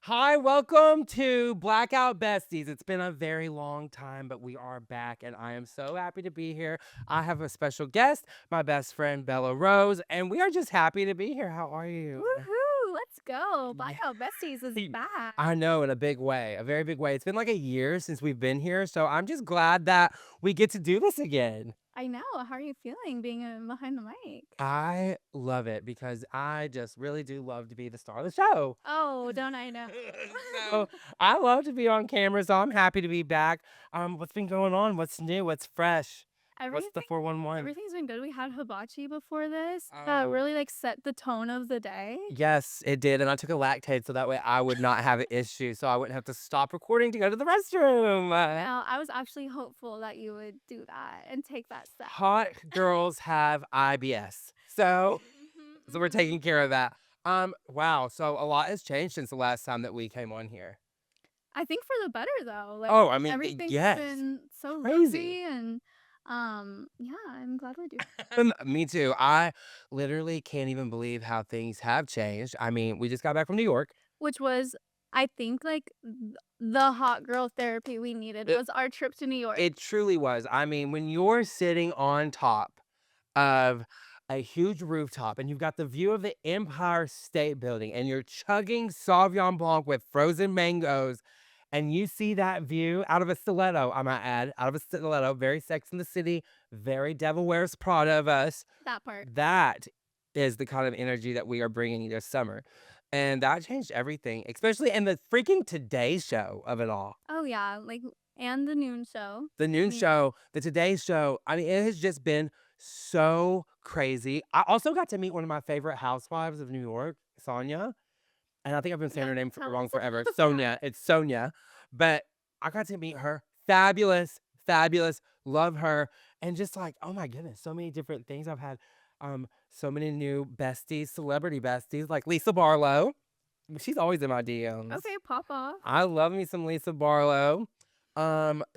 Hi, welcome to Blackout Besties. It's been a very long time, but we are back, and I am so happy to be here. I have a special guest, my best friend Bella Rose, and we are just happy to be here. How are you? Woohoo! Let's go. Yeah. Blackout Besties is back. I know, in a big way, a very big way. It's been like a year since we've been here, so I'm just glad that we get to do this again. I know. How are you feeling being behind the mic? I love it because I just really do love to be the star of the show. Oh, don't I know? So I love to be on camera, so I'm happy to be back. What's been going on? What's new? What's fresh? What's the everything 411? everything's been good. We had hibachi before this. That Oh, really set the tone of the day. yes, it did. And I took a lactate so that way I would not have an issue, so I wouldn't have to stop recording to go to the restroom. Well, I was actually hopeful that you would do that and take that step. Hot girls have IBS. So we're taking care of that. Wow. So a lot has changed since the last time that we came on here. I think for the better though. Like Oh, I mean, everything's yes. been so Crazy. rosy and yeah, I'm glad we're doing Me too. I literally can't even believe how things have changed. I mean, we just got back from New York. which was I think like the hot girl therapy we needed It, was our trip to New York. it truly was. I mean, when you're sitting on top of a huge rooftop and you've got the view of the Empire State Building and you're chugging Sauvignon Blanc with frozen mangoes and you see that view out of a stiletto, I might add, out of a stiletto, very Sex in the City, very Devil Wears Prada of us. That part. That is the kind of energy that we are bringing this summer. And that changed everything, especially in the freaking Today Show of it all. Oh yeah, like and the noon show. The I noon mean, show, the Today Show, I mean, it has just been so crazy. I also got to meet one of my favorite housewives of New York, Sonia. And I think I've been saying yeah, her name tell wrong us forever. about that. Sonia. It's Sonia. But I got to meet her. Fabulous, fabulous. Love her. And just like, oh my goodness, so many different things. I've had so many new besties, celebrity besties, like Lisa Barlow. She's always in my DMs. Okay, pop off. I love me some Lisa Barlow.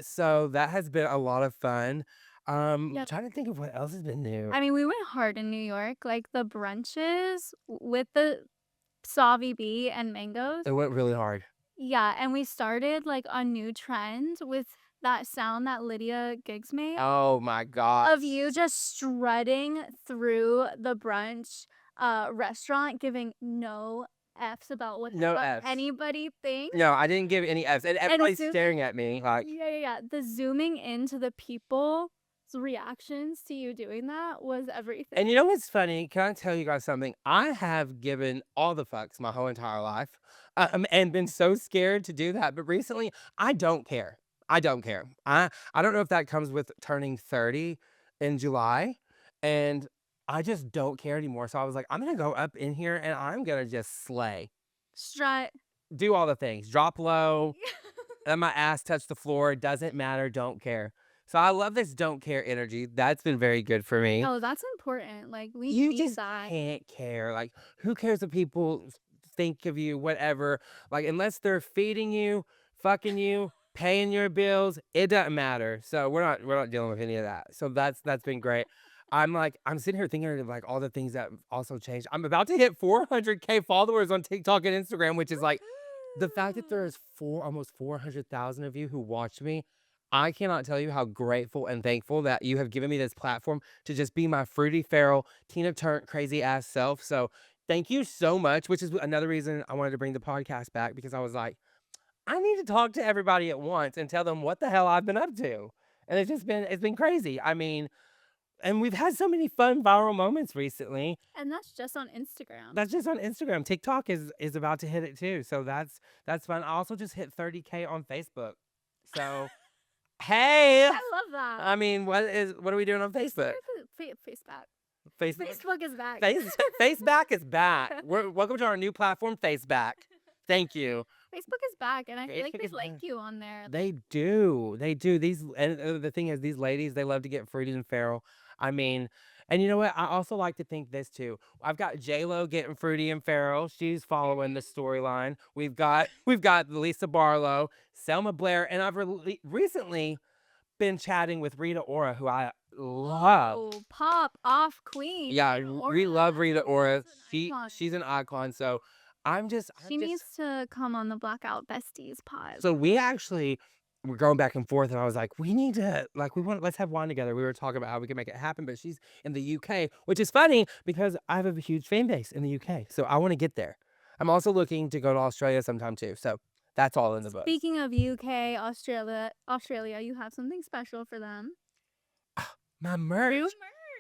So that has been a lot of fun. Yeah. Trying to think of what else has been new. I mean, we went hard in New York, like the brunches with the Sauvy B and mangoes. It went really hard. Yeah, and we started like a new trend with that sound that Lydia Giggs made. Oh my gosh. Of you just strutting through the brunch restaurant giving no F's about what the No fuck F's. anybody thinks. No, I didn't give any Fs. And everybody's zoom- staring at me like, Yeah. The zooming into the people's reactions to you doing that was everything. and you know what's funny? Can I tell you guys something? I have given all the fucks my whole entire life, and been so scared to do that. But recently, I don't care. I don't care. I don't know if that comes with turning 30 in July, and I just don't care anymore. So I was like, I'm gonna go up in here and I'm gonna just slay, Strut. do all the things, drop low, let my ass touch the floor. Doesn't matter. Don't care. So I love this don't care energy. That's been very good for me. Oh, that's important. Like we You need just that. can't care. Like, who cares what people think of you, whatever. Like, unless they're feeding you, fucking you, paying your bills, it doesn't matter. So we're not dealing with any of that. So that's been great. I'm sitting here thinking of like all the things that also changed. I'm about to hit 400K followers on TikTok and Instagram, which is like the fact that there's almost 400,000 of you who watch me. I cannot tell you how grateful and thankful that you have given me this platform to just be my fruity, feral, Tina Turner, crazy ass self. So thank you so much, which is another reason I wanted to bring the podcast back because I was like, I need to talk to everybody at once and tell them what the hell I've been up to. And it's been crazy. I mean, and we've had so many fun viral moments recently. And that's just on Instagram. That's just on Instagram. TikTok is about to hit it too. So that's fun. I also just hit 30K on Facebook. So hey, I love that. I mean, what are we doing on Facebook? Face back. Facebook. Facebook is back. Faceback is back. Welcome to our new platform, Faceback. Thank you. Facebook is back, and I feel like Facebook they is like back. you on there. They do. They do. These and the thing is, these ladies they love to get fruity and feral. I mean, and you know what? I also like to think this too. I've got J Lo getting fruity and feral. She's following the storyline. We've got Lisa Barlow, Selma Blair, and I've recently been chatting with Rita Ora, who I love. Oh, pop off queen. Yeah, we love Rita Ora. She's an icon. She's an icon. So She needs to come on the Blackout Besties pod. So we actually were going back and forth, and I was like, we need to, like, let's have wine together. We were talking about how we can make it happen, but she's in the UK, which is funny because I have a huge fan base in the UK. So I want to get there. I'm also looking to go to Australia sometime too. So that's all in the book. Speaking of UK, Australia, you have something special for them. My merch. New merch.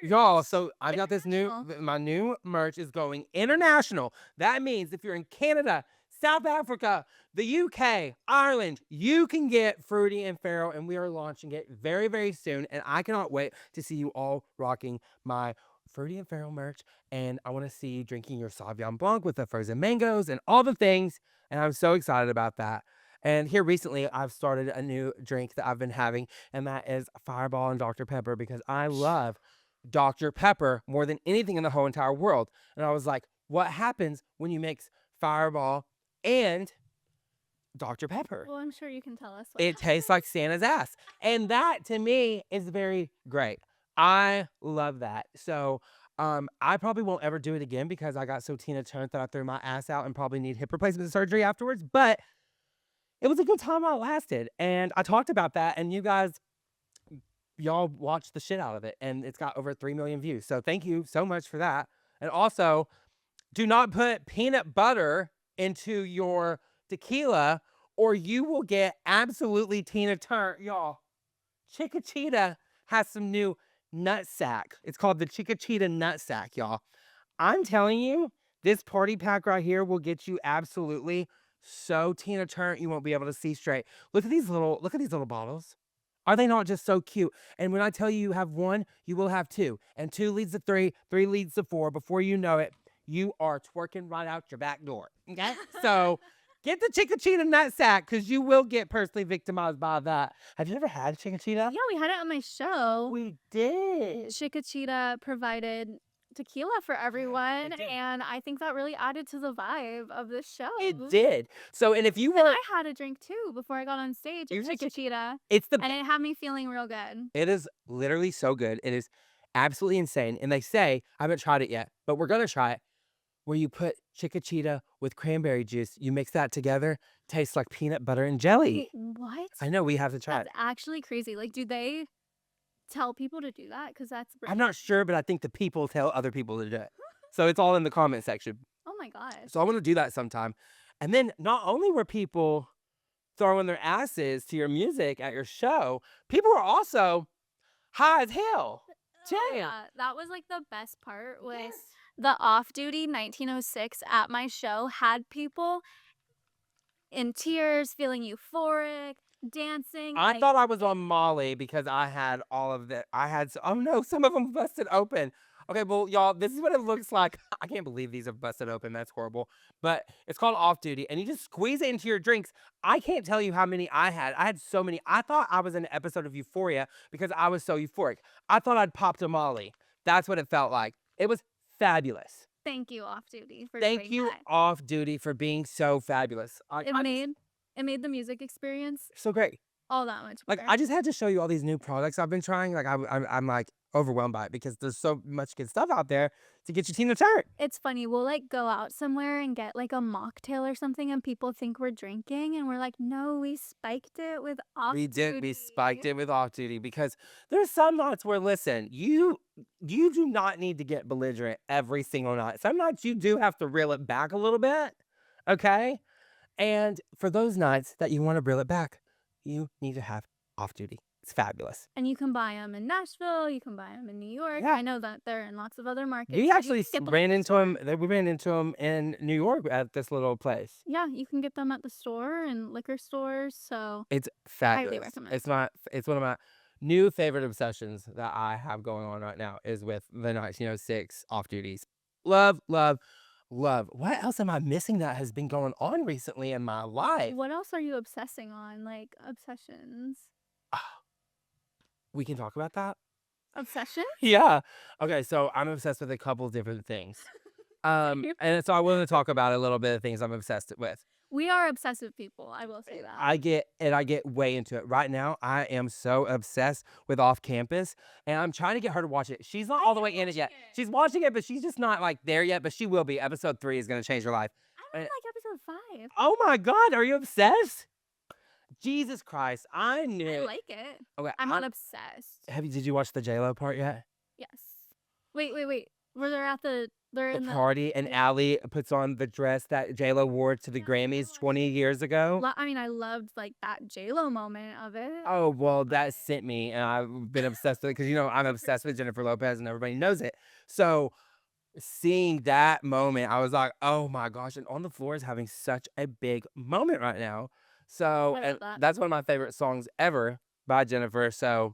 Y'all, so I've got this International. my new merch is going international. That means if you're in Canada, South Africa, the UK, Ireland, you can get Fruity and Farrow, and we are launching it very, very soon. And I cannot wait to see you all rocking my Fruity and Farrow merch. And I want to see you drinking your Sauvignon Blanc with the frozen mangoes and all the things. And I'm so excited about that. And here recently, I've started a new drink that I've been having, and that is Fireball and Dr. Pepper, because I love Dr. Pepper more than anything in the whole entire world. And I was like, what happens when you mix Fireball and Dr. Pepper? Well, I'm sure you can tell us. It tastes like Santa's ass. And that to me is very great. I love that. So I probably won't ever do it again because I got so Tina Turner that I threw my ass out and probably need hip replacement surgery afterwards. But it was a good time while it lasted. And I talked about that, and y'all watched the shit out of it, and it's got over 3 million views. So thank you so much for that. And also, do not put peanut butter into your tequila or you will get absolutely Tina Turner. Y'all, Chiquitita has some new nutsack. It's called the Chiquitita nutsack, y'all. I'm telling you, this party pack right here will get you absolutely so Tina Turner you won't be able to see straight. Look at these little bottles. Are they not just so cute? And when I tell you have one, you will have two. And two leads to three, three leads to four. Before you know it, you are twerking right out your back door. Okay? So get the Chiquitita nutsack because you will get personally victimized by that. Have you ever had Chiquitita? Yeah, we had it on my show. We did. Chiquitita provided tequila for everyone, and I think that really added to the vibe of the show. It did. So, and if you And were, I had a drink too before I got on stage at You had Chiquitita, it's the and it had me feeling real good. It is literally so good. It is absolutely insane. And they say, I haven't tried it yet, but we're going to try it, where you put Chiquitita with cranberry juice, you mix that together, tastes like peanut butter and jelly. Wait, what? I know, we have to try That's it. actually crazy. Like, do they tell people to do that? Because that's I'm not sure, but I think the people tell other people to do it. So it's all in the comment section. Oh my gosh. So I want to do that sometime. And then not only were people throwing their asses to your music at your show, people were also high as hell. Oh, yeah, that was like the best part was the off-duty 1906 at my show had people in tears, feeling euphoric, dancing. I like- thought I was on Molly because I had all of that. Oh no, some of them busted open. Okay, well, y'all, this is what it looks like. I can't believe these are busted open. That's horrible. But it's called Off Duty, and you just squeeze it into your drinks. I can't tell you how many I had. I had so many. I thought I was in an episode of Euphoria because I was so euphoric. I thought I'd popped a Molly. That's what it felt like. It was fabulous. Thank you, off-duty, for Thank doing you, that. Off Duty, for being so fabulous. It made the music experience So great. all that much Like, better. I just had to show you all these new products I've been trying. Like, I'm like overwhelmed by it because there's so much good stuff out there to get your Tina Turner. It's funny, we'll like go out somewhere and get like a mocktail or something, and people think we're drinking, and we're like, no, we spiked it with off-duty. We did. We spiked it with Off Duty because there's some nights where, listen, you do not need to get belligerent every single night. Some nights you do have to reel it back a little bit, okay? And for those nights that you want to reel it back, you need to have Off Duty. It's fabulous. And you can buy them in Nashville. You can buy them in New York. Yeah. I know that they're in lots of other markets. We but actually you can get them ran at the into store. him. We ran into him in New York at this little place. Yeah, you can get them at the store and liquor stores. So It's highly fabulous. recommend. It's one of my new favorite obsessions that I have going on right now is with the 1906 Off Duties. Love, love, love. What else am I missing that has been going on recently in my life? what else are you obsessing on? Like obsessions? We can talk about that? Obsession? Yeah. Okay, so I'm obsessed with a couple different things. And so I want to talk about a little bit of things I'm obsessed with. We are obsessive people. I will say that. I get way into it. Right now, I am so obsessed with Off Campus, and I'm trying to get her to watch it. She's not all the way in it yet. She's watching it, but she's just not like there yet, but she will be. Episode 3 is going to change her life. I I like episode 5. Oh my God, are you obsessed? Jesus Christ, I knew. I like it. Okay, I'm not obsessed. Did you watch the J-Lo part yet? Yes. Wait. Were they at they're The in party, and Allie puts on the dress that J-Lo wore to the Grammys 20 years ago. I mean, I loved like that J-Lo moment of it. Oh, well, that sent me, and I've been obsessed with it because, I'm obsessed with Jennifer Lopez and everybody knows it. So seeing that moment, I was like, oh my gosh. And On the Floor is having such a big moment right now. So, I love and that. that's one of my favorite songs ever by Jennifer. So,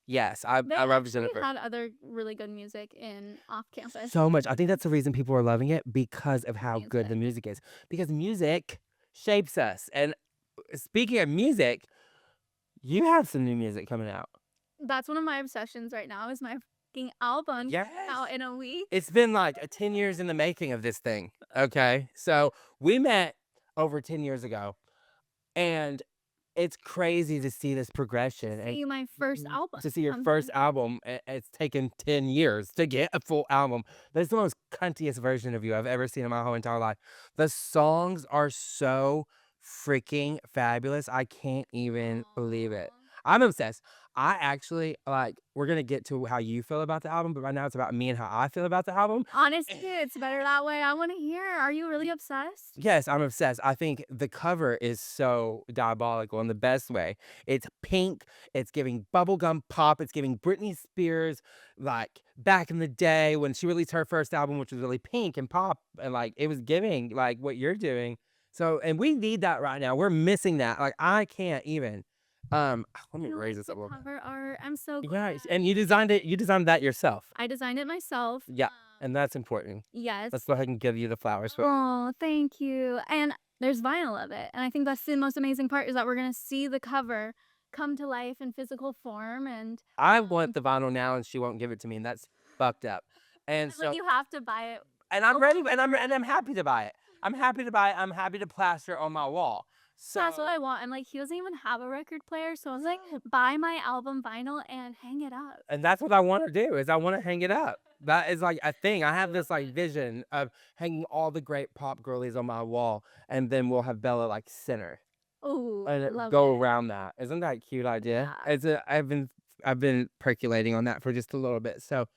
yes, I They love actually Jennifer had other really good music in off campus. so much. I think that's the reason people are loving it, because of how good the music is. Because music shapes us. And speaking of music, you have some new music coming out. That's one of my obsessions right now, is my fucking album Yes. out in a week. It's been like 10 years in the making of this thing. Okay. So we met over 10 years ago, and it's crazy to see this progression. To see my first album. To see your first album. It's taken 10 years to get a full album. That's the most cuntiest version of you I've ever seen in my whole entire life. The songs are so freaking fabulous. I can't even believe it. I'm obsessed. I actually, we're going to get to how you feel about the album, but right now it's about me and how I feel about the album. Honestly, it's better that way. I want to hear. Are you really obsessed? Yes, I'm obsessed. I think the cover is so diabolical in the best way. It's pink. It's giving bubblegum pop. It's giving Britney Spears, like back in the day when she released her first album, which was really pink and pop. And it was giving like what you're doing. So, and we need that right now. We're missing that. Like, I can't even. Let me raise this up a little bit. Cover art. I'm so Yeah, glad. and you designed it. You designed that yourself. I designed it myself. Yeah, and that's important. Yes. Let's go ahead and give you the flowers. Oh, thank you. And there's vinyl of it. And I think that's the most amazing part, is that we're going to see the cover come to life in physical form. And I want the vinyl now, and she won't give it to me, and that's fucked up. And so you have to buy it. And I'm ready, and I'm happy to buy it. I'm happy to buy it. I'm happy to plaster it on my wall. So that's what I want. And like, he doesn't even have a record player, so I was like, buy my album vinyl and hang it up. And that's what I want to do, is I want to hang it up. That is like a thing. I have this vision of hanging all the great pop girlies on my wall, and then we'll have Bella center. Oh, And go around that. Isn't that a cute idea? Yeah. I've been percolating on that for just a little bit. So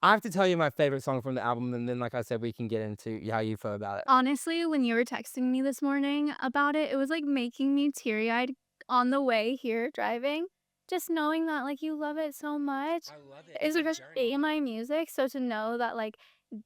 I have to tell you my favorite song from the album, and then, like I said, we can get into how you feel about it. Honestly, when you were texting me this morning about it, it was like making me teary-eyed on the way here driving. Just knowing that you love it so much. I love it. It's just my music, so to know that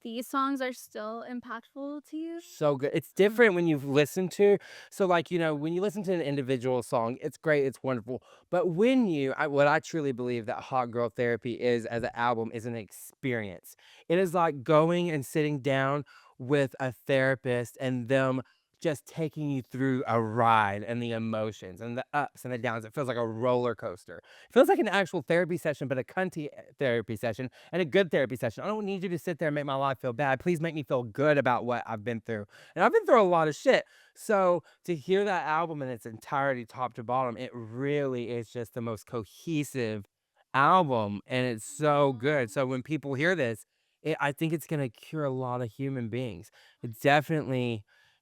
these songs are still impactful to you. So good. It's different when you've listened to. So when you listen to an individual song, it's great, it's wonderful. But when what I truly believe that Hot Girl Therapy is as an album is an experience. It is like going and sitting down with a therapist and them just taking you through a ride, and the emotions and the ups and the downs. It feels like a roller coaster. It feels like an actual therapy session, but a cunty therapy session, and a good therapy session. I don't need you to sit there and make my life feel bad. Please make me feel good about what I've been through. And I've been through a lot of shit. So to hear that album in its entirety, top to bottom, it really is just the most cohesive album, and it's so good. So when people hear this, I think it's going to cure a lot of human beings.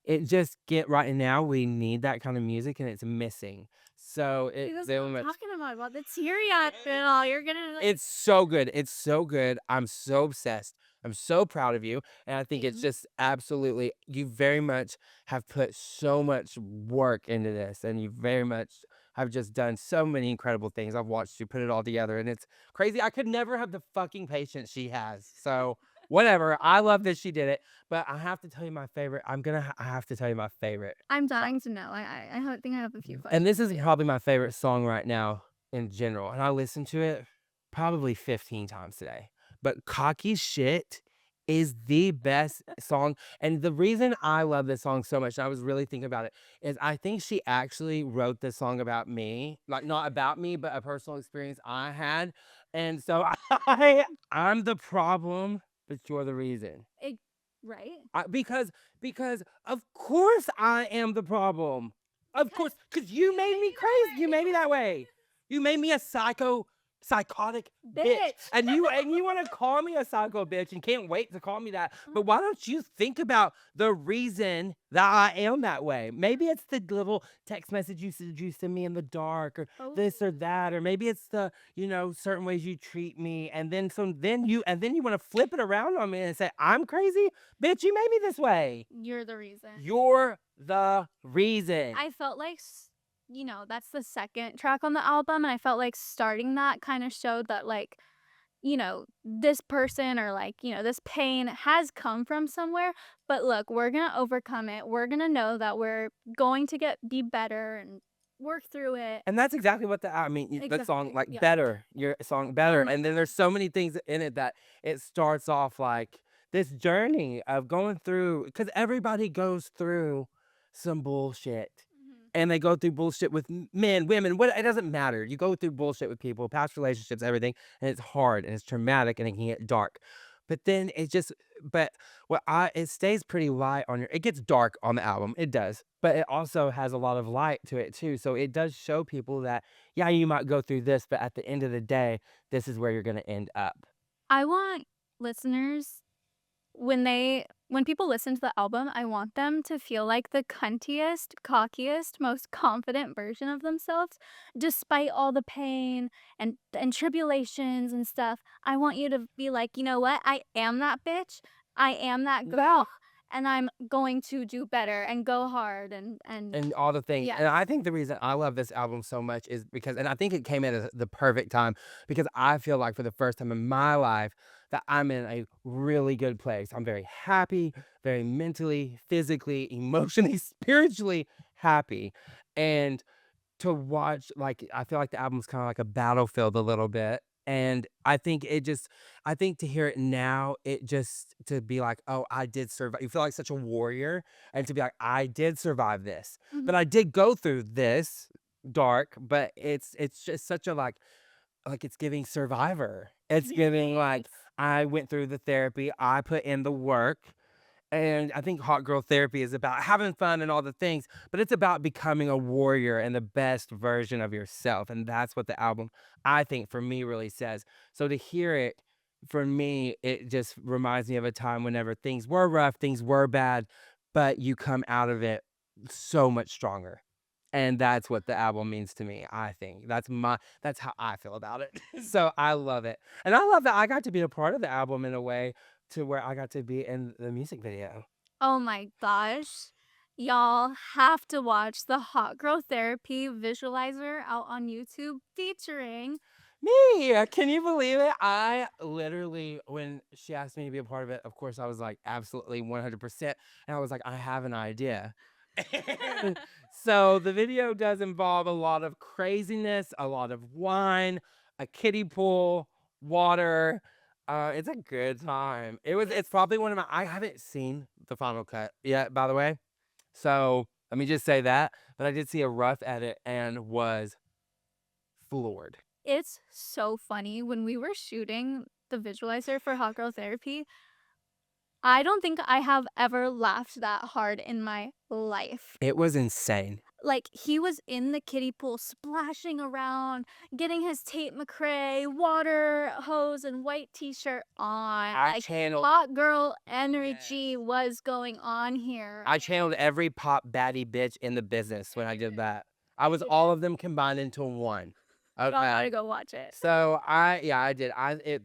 It just get right now, we need that kind of music, and it's missing. So That's what I'm talking about the teary-eyed feel. You're gonna it's so good. It's so good. I'm so obsessed. I'm so proud of you. And I think it's just absolutely, you very much have put so much work into this, and you very much have just done so many incredible things. I've watched you put it all together, and it's crazy. I could never have the fucking patience she has. So whatever. I love that she did it, but I have to tell you my favorite. I have to tell you my favorite. I'm dying to know. I think I have a few questions. And this is probably my favorite song right now in general. And I listened to it probably 15 times today. But Cocky Shit is the best song. And the reason I love this song so much, and I was really thinking about it, is I think she actually wrote this song about me. Like, not about me, but a personal experience I had. And so I'm the problem, but you're the reason. Right? Because of course I am the problem. Of course, because you made me crazy. You made me that way. You made me a psycho psychotic bitch. Bitch. And you want to call me a psycho bitch and can't wait to call me that. But why don't you think about the reason that I am that way? Maybe it's the little text message you send me in the dark, or this or that, or maybe it's the, certain ways you treat me, and then you want to flip it around on me and say I'm crazy. Bitch, you made me this way. You're the reason. You're the reason. I felt like, that's the second track on the album, and I felt like starting that kind of showed that, like, this person or, like, this pain has come from somewhere, but look, we're gonna overcome it. We're gonna know that we're going to be better and work through it. And that's exactly what that song, Exactly, like, yeah. Better, your song Better. my And then there's so many things in it that it starts off like this journey of going through, because everybody goes through some bullshit. And they go through bullshit with men, women, it doesn't matter. You go through bullshit with people, past relationships, everything, and it's hard and it's traumatic and it can get dark. But then it stays pretty light it gets dark on the album. It does. But it also has a lot of light to it too. So it does show people that, yeah, you might go through this, but at the end of the day, this is where you're going to end up. I want listeners, when people listen to the album, I want them to feel like the cuntiest, cockiest, most confident version of themselves, despite all the pain and tribulations and stuff. I want you to be like, you know what? I am that bitch. I am that girl. And I'm going to do better and go hard and all the things. Yes. And I think the reason I love this album so much is because, and I think it came at the perfect time, because I feel like for the first time in my life that I'm in a really good place. I'm very happy, very mentally, physically, emotionally, spiritually happy. And to watch, like, I feel like the album's kind of like a battlefield a little bit. And I think to hear it now, to be like, oh, I did survive. You feel like such a warrior, and to be like, I did survive this, but I did go through this dark, but it's just such a like it's giving survivor. It's giving like, I went through the therapy, I put in the work. And I think Hot Girl Therapy is about having fun and all the things, but it's about becoming a warrior and the best version of yourself. And that's what the album, I think, for me, really says. So to hear it, for me, it just reminds me of a time whenever things were rough, things were bad, but you come out of it so much stronger. And that's what the album means to me, I think. That's how I feel about it. So I love it. And I love that I got to be a part of the album in a way to where I got to be in the music video. Oh my gosh. Y'all have to watch the Hot Girl Therapy visualizer out on YouTube featuring Me! Can you believe it? I literally, when she asked me to be a part of it, of course, I was like, absolutely 100%. And I was like, I have an idea. So the video does involve a lot of craziness, a lot of wine, a kiddie pool, water. It's a good time. It's probably one of I haven't seen the final cut yet, by the way. So let me just say that. But I did see a rough edit and was floored. It's so funny. When we were shooting the visualizer for Hot Girl Therapy, I don't think I have ever laughed that hard in my life. It was insane. Like, he was in the kiddie pool splashing around, getting his Tate McRae water hose and white t-shirt on. I Like, channeled hot girl energy was going on here. I channeled every pop baddie bitch in the business when I did that. I was all of them combined into one. Y'all gotta Okay. go watch it. So I did.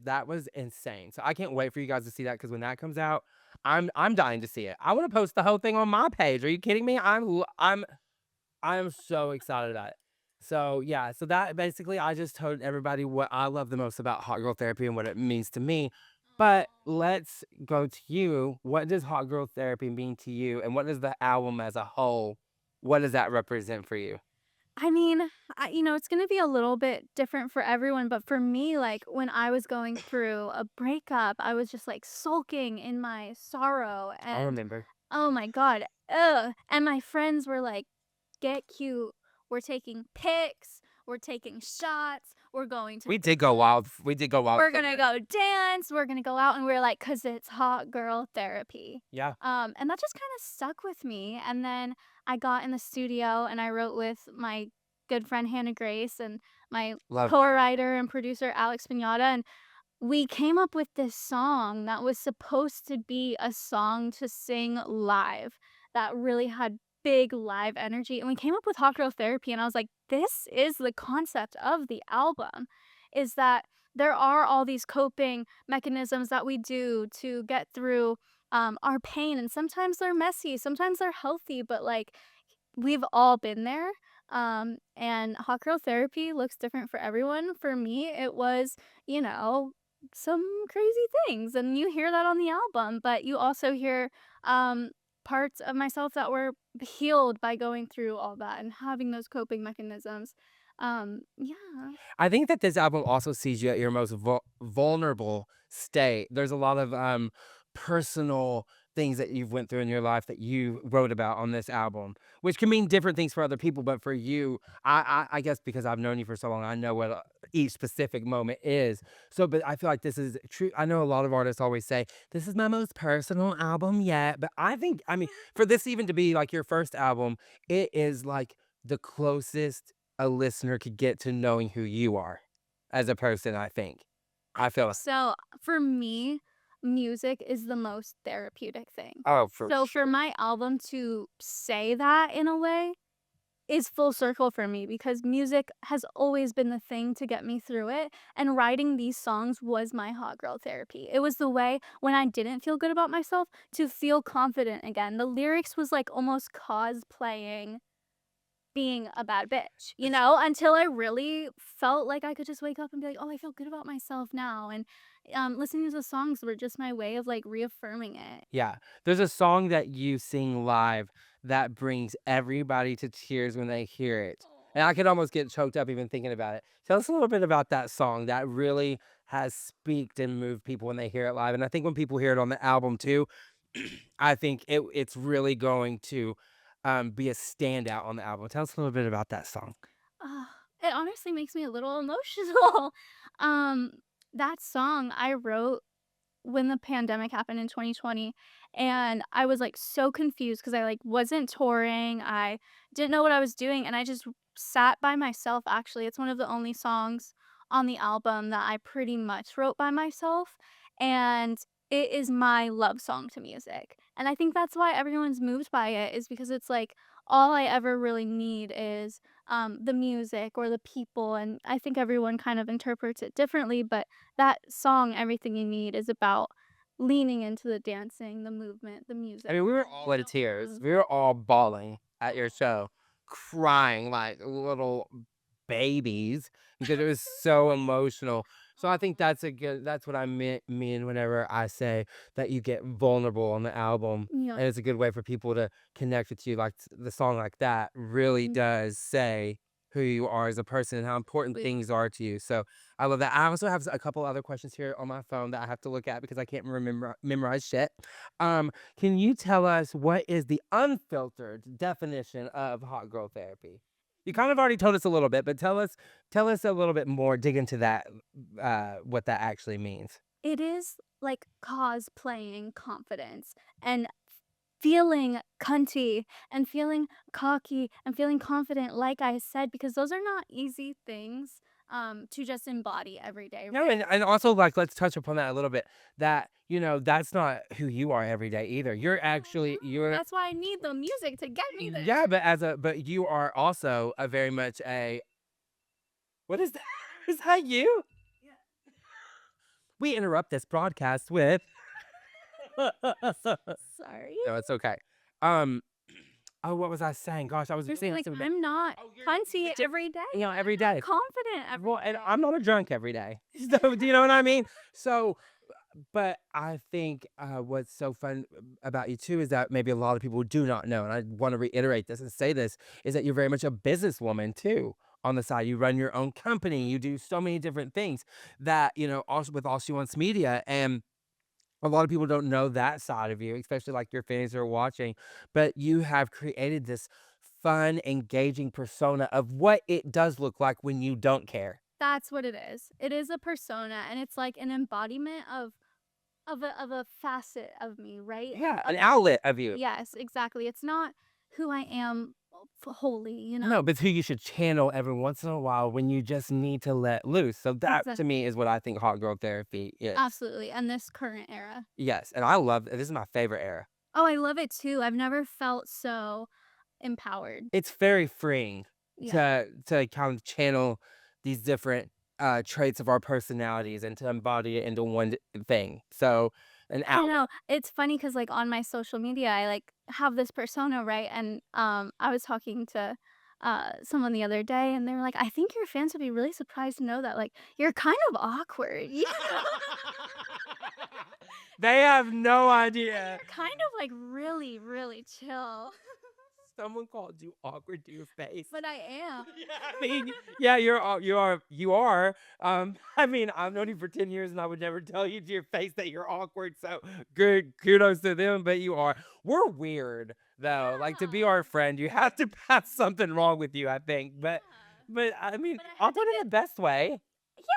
That was insane. So I can't wait for you guys to see that, because when that comes out, I'm dying to see it. I want to post the whole thing on my page. Are you kidding me? I'm so excited about it. So yeah, so that basically, I just told everybody what I love the most about Hot Girl Therapy and what it means to me. But let's go to you. What does Hot Girl Therapy mean to you? And what does the album as a whole, what does that represent for you? I mean, it's going to be a little bit different for everyone, but for me, like, when I was going through a breakup, I was just like sulking in my sorrow, I and remember. oh my God, ugh. And my friends were like, get cute. We're taking pics. We're taking shots. We're going to. We did go wild. We did go wild. We're going to go dance. We're going to go out. And we're like, because it's Hot Girl Therapy. Yeah. And that just kind of stuck with me. And then I got in the studio and I wrote with my good friend Hannah Grace and my Love her. co-writer and producer Alex Pinata, and we came up with this song that was supposed to be a song to sing live that really had big live energy. And we came up with Hot Girl Therapy, and I was like, this is the concept of the album, is that there are all these coping mechanisms that we do to get through our pain. And sometimes they're messy, sometimes they're healthy, but like we've all been there. And Hot Girl Therapy looks different for everyone. For me, it was, you know, some crazy things, and you hear that on the album, but you also hear parts of myself that were healed by going through all that and having those coping mechanisms. Yeah. I think that this album also sees you at your most vulnerable state. There's a lot of personal things that you've went through in your life that you wrote about on this album, which can mean different things for other people. But for you, I guess because I've known you for so long, I know what each specific moment is. So, but I feel like this is true. I know a lot of artists always say this is my most personal album yet, but I think, I mean, for this even to be like your first album, it is like the closest a listener could get to knowing who you are as a person, I think. I feel So for me, music is the most therapeutic thing. oh, for So sure. for my album to say that in a way is full circle for me because music has always been the thing to get me through it. And writing these songs was my hot girl therapy. It was the way when I didn't feel good about myself to feel confident again. The lyrics was like almost cosplaying being a bad bitch, you know, until I really felt like I could just wake up and be like, oh, I feel good about myself now. And listening to the songs were just my way of like reaffirming it. Yeah. There's a song that you sing live that brings everybody to tears when they hear it. And I could almost get choked up even thinking about it. Tell us a little bit about that song that really has speaked and moved people when they hear it live. And I think when people hear it on the album too, I think it's really going to be a standout on the album. Tell us a little bit about that song. Uh, it honestly makes me a little emotional. um, that song I wrote when the pandemic happened in 2020, and I was like so confused because I like wasn't touring. I didn't know what I was doing, and I just sat by myself. Actually, it's one of the only songs on the album that I pretty much wrote by myself, and it is my love song to music. And I think that's why everyone's moved by it is because it's like all I ever really need is the music or the people, and I think everyone kind of interprets it differently, but that song, Everything You Need, is about leaning into the dancing, the movement, the I music. mean, we were all in tears. We were all bawling at your show, crying like little babies because it was so emotional. So I think that's what I mean whenever I say that you get vulnerable on the album. Yeah. And it's a good way for people to connect with you. Like the song like that really Mhm. does say who you are as a person and how important Wait. things are to you. So I love that. I also have a couple other questions here on my phone that I have to look at because I can't memorize shit. Um, can you tell us what is the unfiltered definition of hot girl therapy? You kind of already told us a little bit, but tell us a little bit more, dig into that, what that actually means. It is like cosplaying confidence and feeling cunty and feeling cocky and feeling confident, like I said, because those are not easy things to just embody every day. No, and also like let's touch upon that a little bit. That that's not who you are every day either. You're actually you're That's why I need the music to get me there. yeah, but you are also a very much a what is that? Is that you? Yeah. We interrupt this broadcast with Sorry. no, it's okay. Um, oh, what was I saying? Gosh, I was There's saying like something. I'm not cunty every day. Every day. Confident every Well, and day. I'm not a drunk every day. So, do you know what I mean? So, but I think what's so fun about you too is that maybe a lot of people do not know, and I want to reiterate this and say this is that you're very much a businesswoman too. On the side, you run your own company. You do so many different things that also with All She Wants Media, and a lot of people don't know that side of you, especially like your fans are watching, but you have created this fun, engaging persona of what it does look like when you don't care. That's what it is. It is a persona, and it's like an embodiment of a facet of me, right? Yeah, an outlet of you. Yes, exactly. It's not who I am holy, you know? No, but who you should channel every once in a while when you just need to let loose. So that to me is what I think hot girl therapy is. Absolutely. And this current era. Yes, and I love this is my favorite era. Oh, I love it too. I've never felt so empowered. It's very freeing Yeah. to kind of channel these different traits of our personalities and to embody it into one thing. So an I out. know. It's funny because like on my social media, I like have this persona, right? And I was talking to someone the other day and they were like, I think your fans would be really surprised to know that like you're kind of awkward. You know? They have no idea. You're kind of like really, really chill. Someone called you awkward to your face. But I am. I mean, yeah, you are. I mean, I've known you for 10 years and I would never tell you to your face that you're awkward. So good kudos to them, but you are. We're weird though. Like to be our friend, you have to have something wrong with you, I think. But I mean, But I had to awkward in the best way.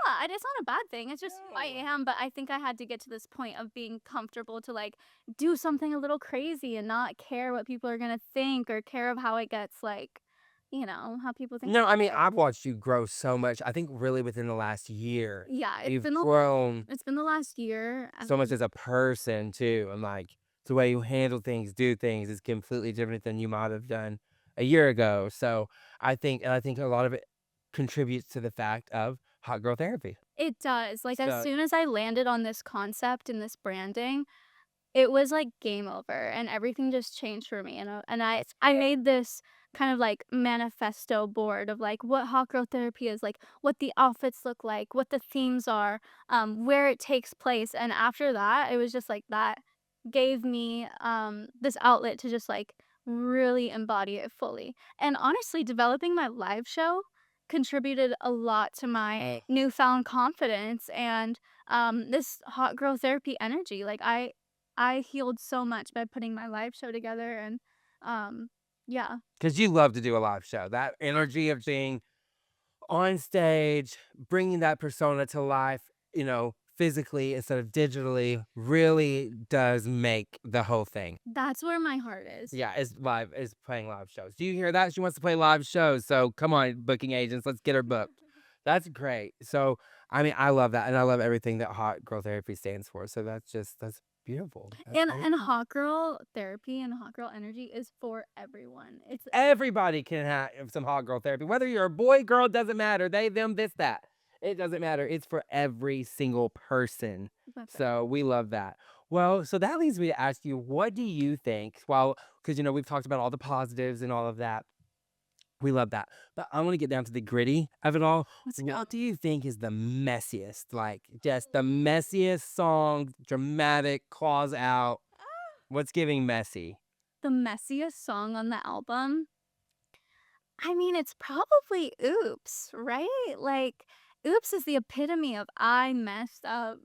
Yeah, and it's not a bad thing. It's just who I am, but I think I had to get to this point of being comfortable to like do something a little crazy and not care what people are gonna think or care of how it gets like, how people think. No, I mean, I've watched you grow so much. I think really within the last year, Yeah, you've grown it's been the last year. so much as a person too. And like the way you handle things, do things is completely different than you might have done a year ago. So I think a lot of it contributes to the fact of hot girl therapy. It does. Like as So soon as I landed on this concept and this branding, it was like game over and everything just changed for me. And I made this kind of like manifesto board of like what hot girl therapy is, like what the outfits look like, what the themes are, where it takes place. And after that, it was just like that gave me this outlet to just like really embody it fully. And honestly, developing my live show contributed a lot to my newfound confidence and this hot girl therapy energy. Like I healed so much by putting my live show together and yeah. because you love to do a live show, that energy of being on stage, bringing that persona to life, physically instead of digitally, really does make the whole thing. That's where my heart is. Yeah, is playing live shows. Do you hear that? She wants to play live shows. So come on, booking agents, let's get her booked. That's great. So I mean, I love that, and I love everything that hot girl therapy stands for. So that's beautiful. That's And hot girl therapy and hot girl energy is for everyone. It's everybody can have some hot girl therapy, whether you're a boy, girl, doesn't matter. They, them, this, that. It doesn't matter. It's for every single person. that's it. So we love that. Well, so that leads me to ask you, what do you think? Well, because we've talked about all the positives and all of that. We love that. But I want to get down to the gritty of it all. What do you think is the messiest? Like just the messiest song, dramatic, claws out. What's giving messy? The messiest song on the album. I mean, it's probably Oops, right? Like Oops is the epitome of I messed up.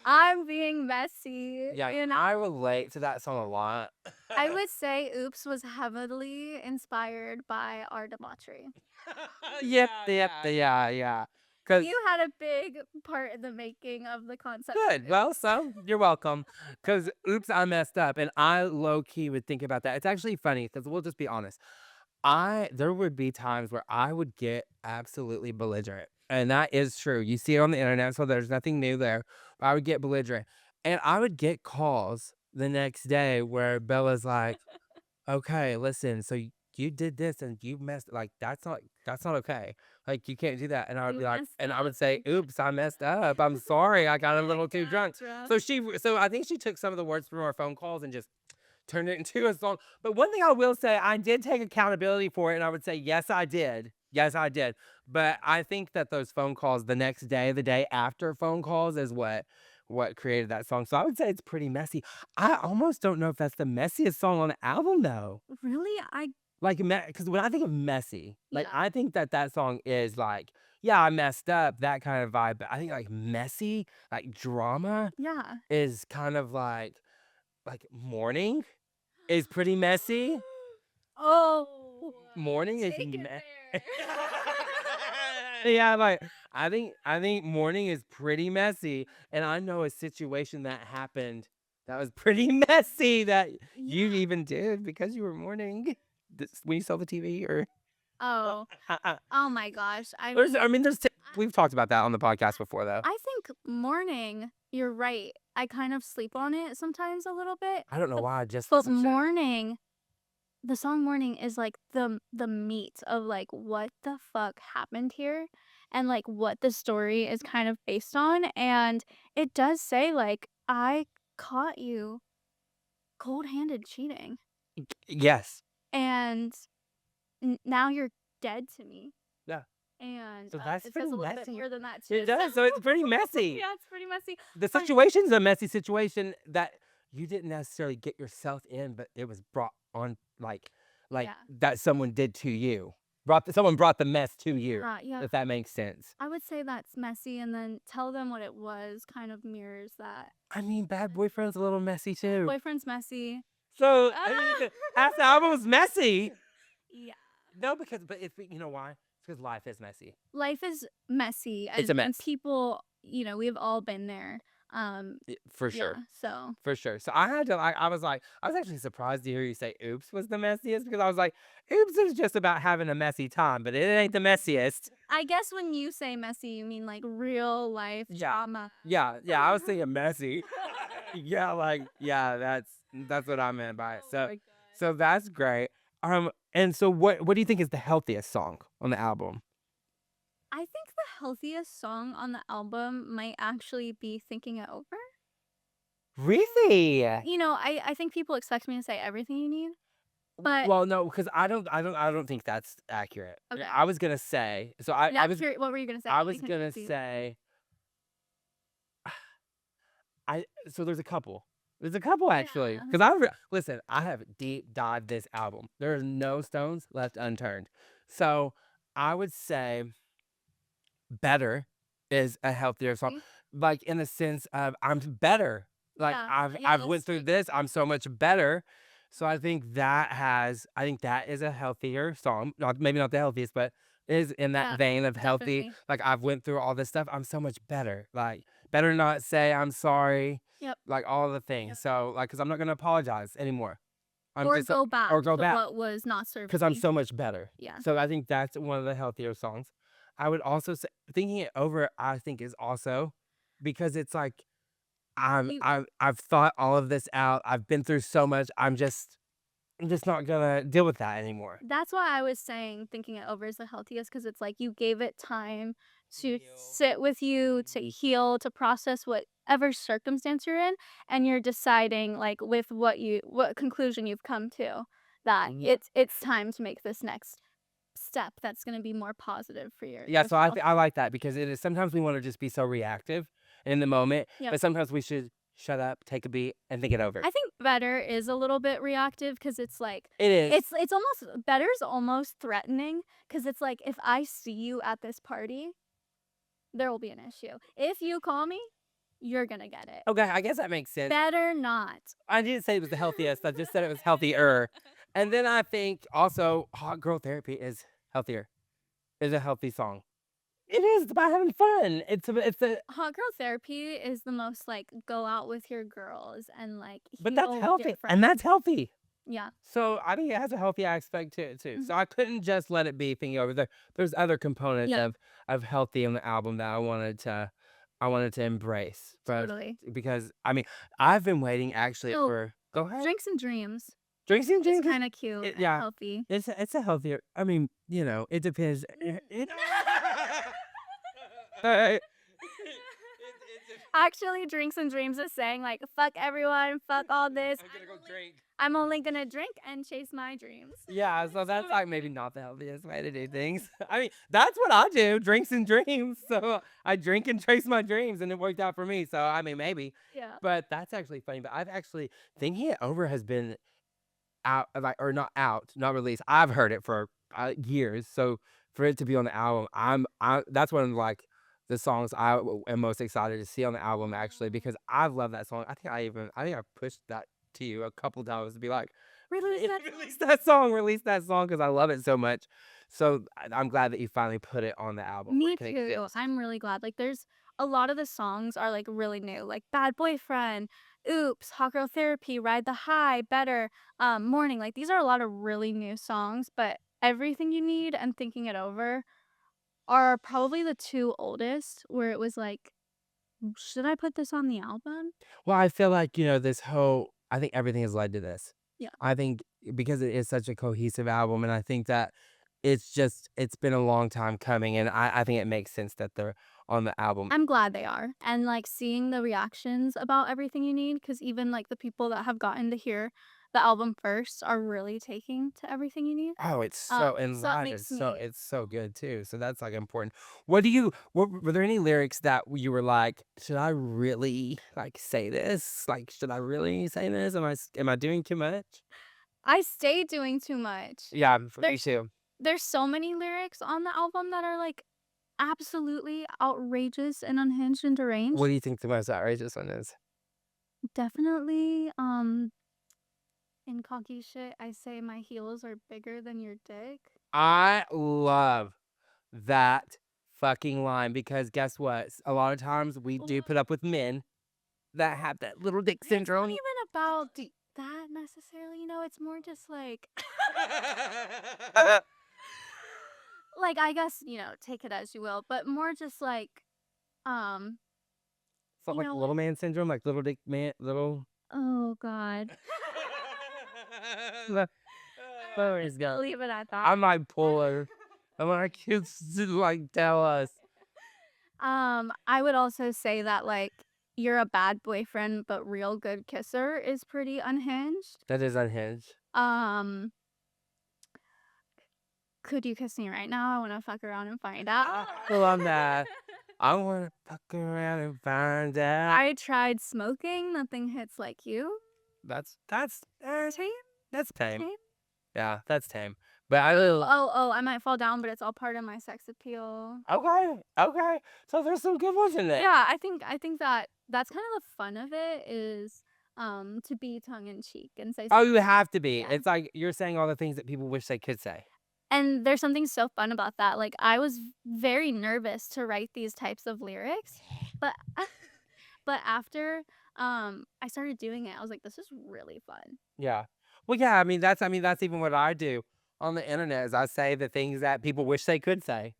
I'm being messy. Yeah, You know? I relate to that song a lot. I would say Oops was heavily inspired by our debauchery. Yep, yeah. Cause You had a big part in the making of the concept. good. Well, so you're welcome. Cause oops, I messed up, and I low key would think about that. It's actually funny because we'll just be honest. There would be times where I would get absolutely belligerent. And that is true. You see it on the internet, so there's nothing new there. But I would get belligerent. And I would get calls the next day where Bella's like, okay, listen, so you did this and you messed like that's not okay. Like you can't do that. And I would You be like, messed and I up. would say, oops, I messed up. I'm sorry. I got a little too drunk. Gotcha. So I think she took some of the words from our phone calls and just turned it into a song. But one thing I will say, I did take accountability for it, and I would say, yes, I did. Yes, I did. But I think that those phone calls the next day, the day after phone calls, is what created that song. So I would say it's pretty messy. I almost don't know if that's the messiest song on the album, though. Really? Like, because when I think of messy, like Yeah. I think that song is like, yeah, I messed up, that kind of vibe. But I think like messy, like drama, Yeah. is kind of like mourning is pretty messy. Oh. Mourning is Take it there. yeah, like I think mourning is pretty messy, and I know a situation that happened that was pretty messy that you Yeah. even did because you were mourning. when you saw the TV or? Oh, oh my gosh. We've talked about that on the podcast before though. I think Morning, you're right. I kind of sleep on it sometimes a little bit. I don't know why. Just But Morning, the song Morning is like the meat of like what the fuck happened here and like what the story is kind of based on. And it does say like I caught you cold-handed cheating yes. and now you're dead to me. Yeah. And So that's it pretty says a little bit messy. more than that too. It does. So it's pretty messy. Yeah, it's pretty messy. The But- situation's a messy situation that you didn't necessarily get yourself in, but it was brought on like Yeah. that someone did to you. Someone brought the mess to you. Yeah. If that makes sense. I would say that's messy, and then tell them what it was kind of mirrors that. I mean, Bad Boyfriend's a little messy too. Boyfriend's messy. So half the album was messy. Yeah. No, but if you know why? It's because life is messy. Life is messy. It's a mess. And people, we've all been there. For sure. Yeah, so. For sure. So I had to I was actually surprised to hear you say Oops was the messiest because I was like, Oops is just about having a messy time, but it ain't the messiest. I guess when you say messy, you mean like real life drama. Yeah, I was thinking messy. That's what I meant by it. Oh my God. So that's great. And so what do you think is the healthiest song on the album? I think the healthiest song on the album might actually be Thinking It Over. Really? I think people expect me to say everything you need. But well, no, because I don't think that's accurate. Okay. I was gonna say so. What were you gonna say? I was gonna say. So there's a couple. There's a couple actually, Yeah. because listen. I have deep dived this album. There are no stones left unturned. So I would say, Better is a healthier song, like in the sense of I'm better. Like Yeah, I've went through this. I'm so much better. So I think that is a healthier song. Maybe not the healthiest, but is in that Yeah, vein of healthy. definitely. Like I've went through all this stuff. I'm so much better. Like better not say I'm sorry. Yep. Like all the things. Yep. So because I'm not gonna apologize anymore. Or go back or go to back. what was not served. Because I'm so much better. Yeah. So I think that's one of the healthier songs. I would also say Thinking It Over, I think is also because it's like I've thought all of this out. I've been through so much. I'm just not gonna deal with that anymore. That's why I was saying Thinking It Over is the healthiest, because it's like you gave it time to Heal. sit with you, to heal, to process whatever circumstance you're in, and you're deciding like with what conclusion you've come to, that Yeah. it's time to make this next step that's going to be more positive for your Yeah, so yourself. I like that because it is sometimes we want to just be so reactive in the moment, Yep. but sometimes we should shut up, take a beat, and think it over. I think Better is a little bit reactive, because it's like It is. it's almost Better's almost threatening, because it's like, if I see you at this party, there will be an issue. If you call me, you're gonna get it. Okay, I guess that makes sense. Better not. I didn't say it was the healthiest. I just said it was healthier. And then I think also Hot Girl Therapy is healthier. Is a healthy song. It is about having fun. It's a Hot Girl Therapy is the most like go out with your girls and like but heal that's with healthy. your And that's friends. healthy. Yeah. So I think it has a healthy aspect to it too. Mhm. So I couldn't just let it be Thinking Over. There's other components Yeah. of healthy on the album that I wanted to embrace. But Totally. because I mean I've been waiting actually So, for go ahead. Drinks and Dreams Drinks and is Dreams. kind of cute and yeah. healthy. It's a healthier. I mean, it depends. Actually, Drinks and Dreams is saying like, fuck everyone, fuck all this. I'm gonna go drink. I'm only gonna drink and chase my dreams. Yeah, so that's like maybe not the healthiest way to do things. I mean, that's what I do, drinks and dreams. So I drink and chase my dreams, and it worked out for me. So I mean, maybe. Yeah. But that's actually funny. But I've actually Thinking It Over has been out, like, or not out, not released. I've heard it for years. So for it to be on the album, that's one of like the songs I am most excited to see on the album actually, because I love that song. I think I pushed that to you a couple times to be like, Release that. release that song because I love it so much. So I'm glad that you finally put it on the album. Me where it can too. exist. I'm really glad. Like, there's a lot of the songs are like really new, like Bad Boyfriend, Oops, Hot Girl Therapy, Ride the High, Better, Morning. Like these are a lot of really new songs, but Everything You Need and Thinking It Over are probably the two oldest where it was like, should I put this on the album? Well, I feel like, this whole I think everything has led to this. Yeah. I think because it is such a cohesive album, and I think that it's been a long time coming, and I think it makes sense that they're on the album. I'm glad they are. And like seeing the reactions about Everything You Need, because even like the people that have gotten to hear the album first are really taking to Everything You Need. Oh, it's so and So it live makes is so me it's so good too, so that's, like, important. What were there any lyrics that you were like, "Should I really, like, say this? Like, should I really say this? Am I doing too much?" I stay doing too much. Yeah, for me There's too. there's so many lyrics on the album that are like absolutely outrageous and unhinged and What deranged. do you think the most outrageous one is? Definitely in cocky shit, I say my heels are bigger than your dick. I love that fucking line because guess what? A lot of times we do put up with men that have that little dick It's not syndrome. even about that necessarily, it's more just like like I guess, take it as you will, but more just like um, So you like know, little man syndrome, like little dick man, little. oh god. Always I'll go. leave it at that. I might pull her. I'm like, kids like tell us. I would also say that like you're a bad boyfriend but real good kisser is pretty unhinged. That is unhinged. Um, could you kiss me right now? I want to fuck around and find out. I love that. I wanna fuck around and find out. I tried smoking, nothing hits like you. Tame. That's tame. Tame? Yeah, that's tame. But I really Oh, I might fall down, but it's all part of my sex appeal. okay. So there's some good ones in there. Yeah, I think that that's kind of the fun of it is to be tongue in cheek and say Oh, you have to be. yeah. It's like you're saying all the things that people wish they could say. And there's something so fun about that. Like I was very nervous to write these types of lyrics, but but after I started doing it, I was like, this is really fun. Yeah. Well, yeah. I mean that's even what I do on the internet. Is I say the things that people wish they could say,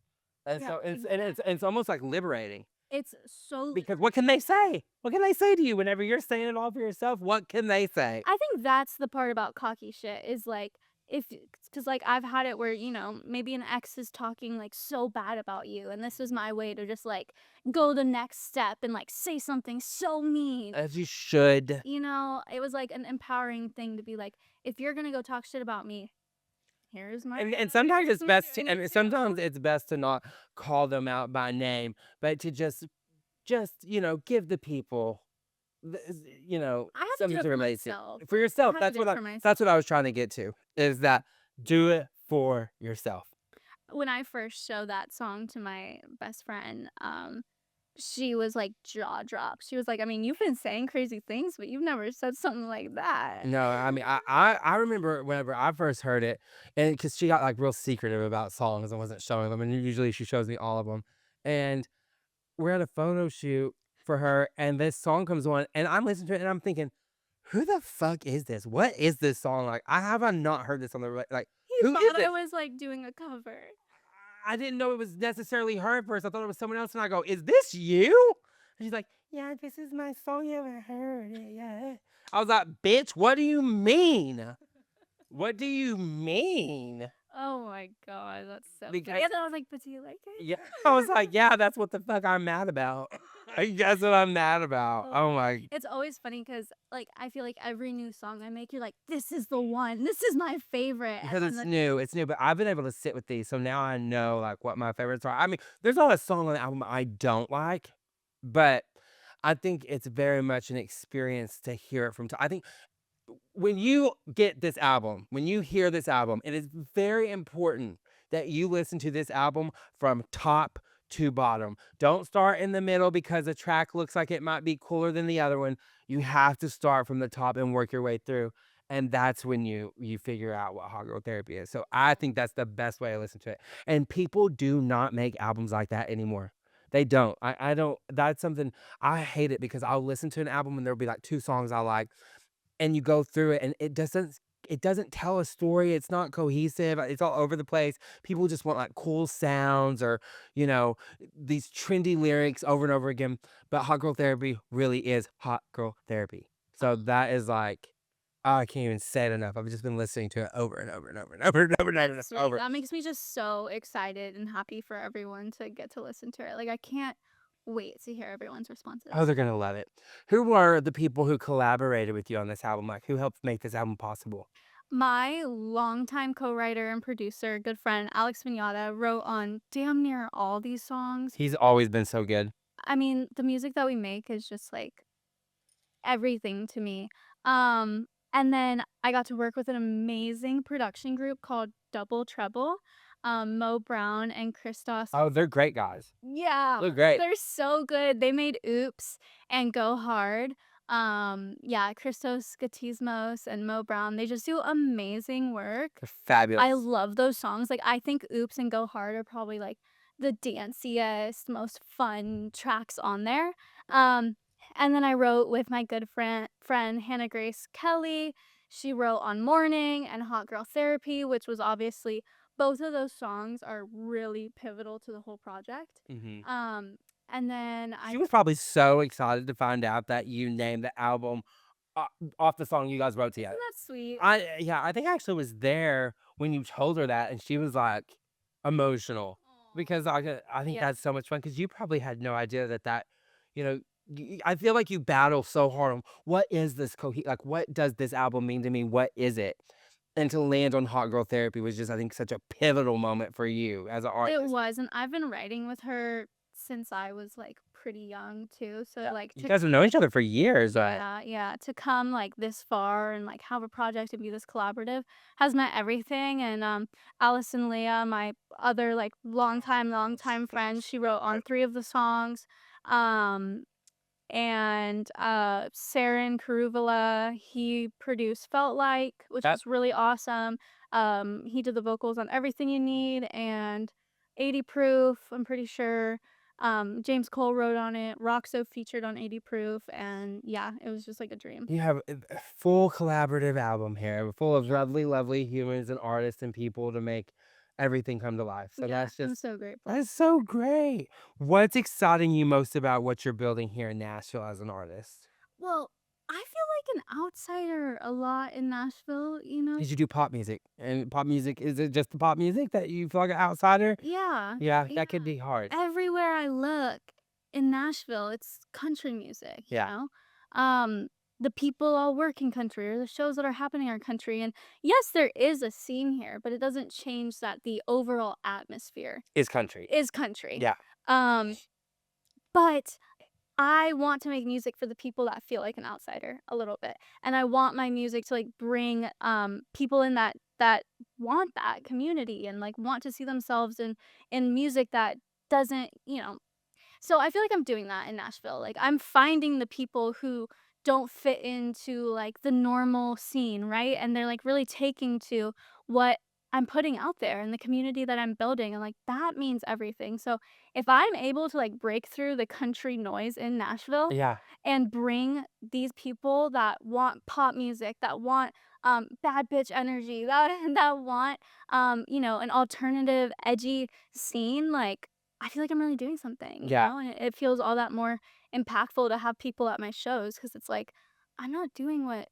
and Yeah, so it's almost like liberating It's so because what can they say? What can they say to you whenever you're saying it all for yourself? What can they say? I think that's the part about cocky shit is like if because like I've had it where maybe an ex is talking like so bad about you and this was my way to just like go the next step and like say something so mean. As you should. It was like an empowering thing to be like, if you're gonna go talk shit about me, here's my And sometimes it's best to, me I mean, too. sometimes it's best to not call them out by name, but to just give the people the- I have to something do it to for relate to myself. for yourself. I have to do it for That's what myself. I was trying to get to, is that do it for yourself. When I first showed that song to my best friend, she was like jaw dropped. She was like, I mean, you've been saying crazy things, but you've never said something like that. No, I mean, I remember whenever I first heard it, and because she got like real secretive about songs and wasn't showing them, and usually she shows me all of them, and we're at a photo shoot for her, and this song comes on, and I'm listening to it, and I'm thinking, who the fuck is this? What is this song? Like, I not heard this on the like. He Who is thought I it? was like doing a cover. I didn't know it was necessarily her at first. I thought it was someone else, and I go, "Is this you?" And she's like, "Yeah, this is my song. You haven't heard it yet." I was like, "Bitch, what do you mean? What do you mean?" Oh my god, that's so funny. Because And then I was like, but do you like it? yeah, I was like, "Yeah, that's what the fuck I'm mad about. That's what I'm mad about." Oh, Oh my. it's always funny because like I feel like every new song I make, you're like, this is the one. This is my favorite. Because And it's then new, but I've been able to sit with these, so now I know like what my favorites are. I mean, there's not a song on the album I don't like, but I think it's very much an experience to hear it from. I think when you get this album, when you hear this album, it is very important that you listen to this album from top to bottom. Don't start in the middle because a track looks like it might be cooler than the other one. You have to start from the top and work your way through. And that's when you figure out what hot girl therapy is. So I think that's the best way to listen to it. And people do not make albums like that anymore. They don't. I don't. That's something I hate it because I'll listen to an album and there'll be like 2 songs I like, and you go through it and it doesn't tell a story. It's not cohesive. It's all over the place. People just want like cool sounds or, you know, these trendy lyrics over and over again. But Hot Girl Therapy really is Hot Girl Therapy. So that is like, oh, I can't even say it enough. I've just been listening to it over and over and over and over and over and over and Sweet. over. That makes me just so excited and happy for everyone to get to listen to it. Like, I can't wait to hear everyone's responses. Oh, they're gonna love it. Who were the people who collaborated with you on this album? Like, who helped make this album possible? My longtime co-writer and producer, good friend Alex Vignata, wrote on damn near all these songs. He's always been so good. I mean, the music that we make is just like everything to me. And then I got to work with an amazing production group called Double Treble. Mo Brown and Christos. Oh, they're great guys. Yeah, They're great. they're so good. They made Oops and Go Hard. Yeah, Christos Skatismos and Mo Brown, they just do amazing work. They're fabulous. I love those songs. Like, I think Oops and Go Hard are probably like the danciest, most fun tracks on there. And then I wrote with my good friend Hannah Grace Kelly. She wrote on Morning and Hot Girl Therapy, which was obviously both of those songs are really pivotal to the whole project. Mhm. And then She was probably so excited to find out that you named the album o off the song you guys wrote together. Isn't that sweet? I think I actually was there when you told her that, and she was, like, emotional because I think Yeah. that's so much fun because you probably had no idea that, you know, I feel like you battle so hard on what is this like, what does this album mean to me? What is it? And to land on Hot Girl Therapy was just, I think, such a pivotal moment for you as an artist. It was, and I've been writing with her since I was like pretty young too. So like You guys have known each other for years, but yeah, to come like this far and like have a project and be this collaborative has meant everything. And Allison Leah, my other like long time friend, she wrote on 3 of the songs. And Saren Karuvula, he produced Felt Like, which that was really awesome. He did the vocals on Everything You Need and 80 Proof, I'm pretty sure. James Cole wrote on it. Roxo featured on 80 Proof, and yeah, it was just like a dream. you have a full collaborative album here, full of lovely, lovely humans and artists and people to make everything come to life. So Yeah, that's I'm just so grateful. that's so great. What's exciting you most about what you're building here in Nashville as an artist? Well, I feel like an outsider a lot in Nashville, you know? Did you do pop music? And pop music, is it just the pop music that you feel like an outsider? Yeah. Yeah, that could be hard. Everywhere I look in Nashville, it's country music, you Yeah. know? The people all work in country or the shows that are happening are country. And yes, there is a scene here, but it doesn't change that the overall atmosphere Is country. is country. Yeah. But I want to make music for the people that feel like an outsider a little bit. And I want my music to like bring people in that want that community and like want to see themselves in music that doesn't, you know. So I feel like I'm doing that in Nashville. Like, I'm finding the people who don't fit into like the normal scene, right? And they're like really taking to what I'm putting out there and the community that I'm building, and like that means everything. So if I'm able to like break through the country noise in Nashville Yeah. and bring these people that want pop music, that want bad bitch energy, that want you know, an alternative edgy scene, like I feel like I'm really doing something, you Yeah. know, and it feels all that more impactful to have people at my shows because it's like I'm not doing what